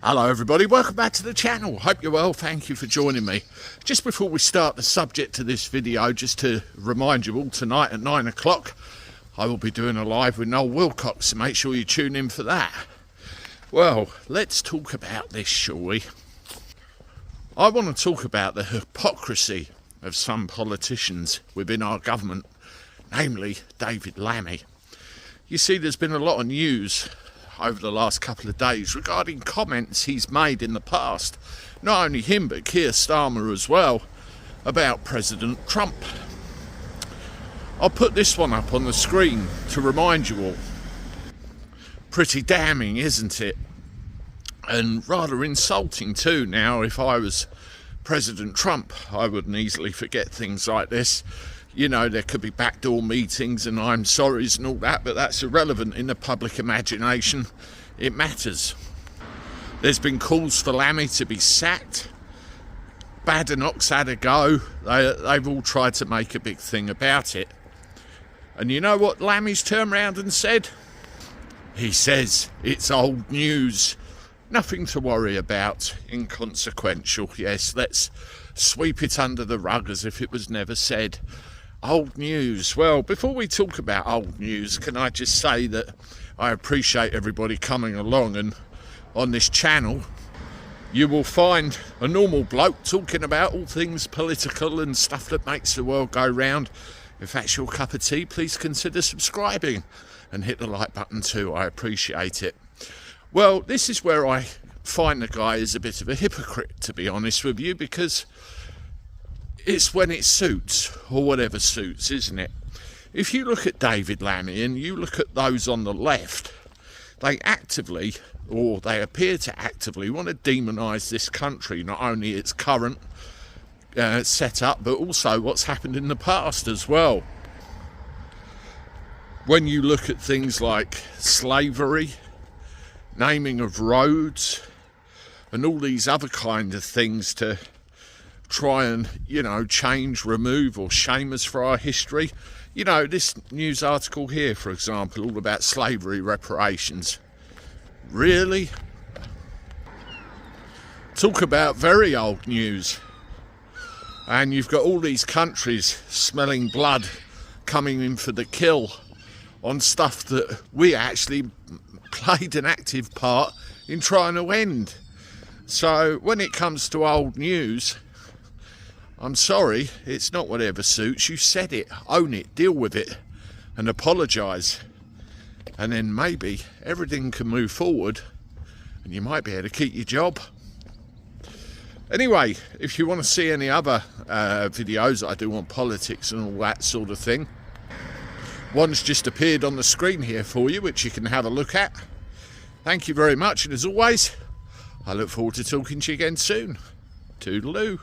Hello everybody, welcome back to the channel. Hope you're well, thank you for joining me. Just before we start the subject to this video, just to remind you all, tonight at 9 o'clock I will be doing a live with Noel Wilcox, so make sure you tune in for that. Well, let's talk about this, shall we? I want to talk about the hypocrisy of some politicians within our government, namely David Lammy. You see, there's been a lot of news over the last couple of days regarding comments he's made in the past, not only him but Keir Starmer as well, about President Trump. I'll put this one up on the screen to remind you all. Pretty damning, isn't it? And rather insulting too. Now, if I was President Trump, I wouldn't easily forget things like this. You know, there could be backdoor meetings and I'm sorries and all that, but that's irrelevant in the public imagination. It matters. There's been calls for Lammy to be sacked. Badenoch's had a go. They've all tried to make a big thing about it. And you know what Lammy's turned around and said? He says it's old news. Nothing to worry about. Inconsequential. Yes, let's sweep it under the rug as if it was never said. Old news. Well, before we talk about old news, can I just say that I appreciate everybody coming along, and on this channel you will find a normal bloke talking about all things political and stuff that makes the world go round. If that's your cup of tea, please consider subscribing and hit the like button too. I appreciate it. Well, this is where I find the guy is a bit of a hypocrite, to be honest with you, because it's when it suits, or whatever suits, isn't it? If you look at David Lammy and you look at those on the left, they actively, or they appear to actively, want to demonise this country, not only its current setup, but also what's happened in the past as well. When you look at things like slavery, naming of roads, and all these other kind of things to try and, you know, change, remove or shame us for our history. You know, this news article here, for example, all about slavery reparations. Really? Talk about very old news. And you've got all these countries smelling blood coming in for the kill on stuff that we actually played an active part in trying to end. So when it comes to old news, I'm sorry, it's not whatever suits. You said it, own it, deal with it, and apologise. And then maybe everything can move forward and you might be able to keep your job. Anyway, if you want to see any other videos I do on politics and all that sort of thing, one's just appeared on the screen here for you, which you can have a look at. Thank you very much, and as always, I look forward to talking to you again soon. Toodaloo.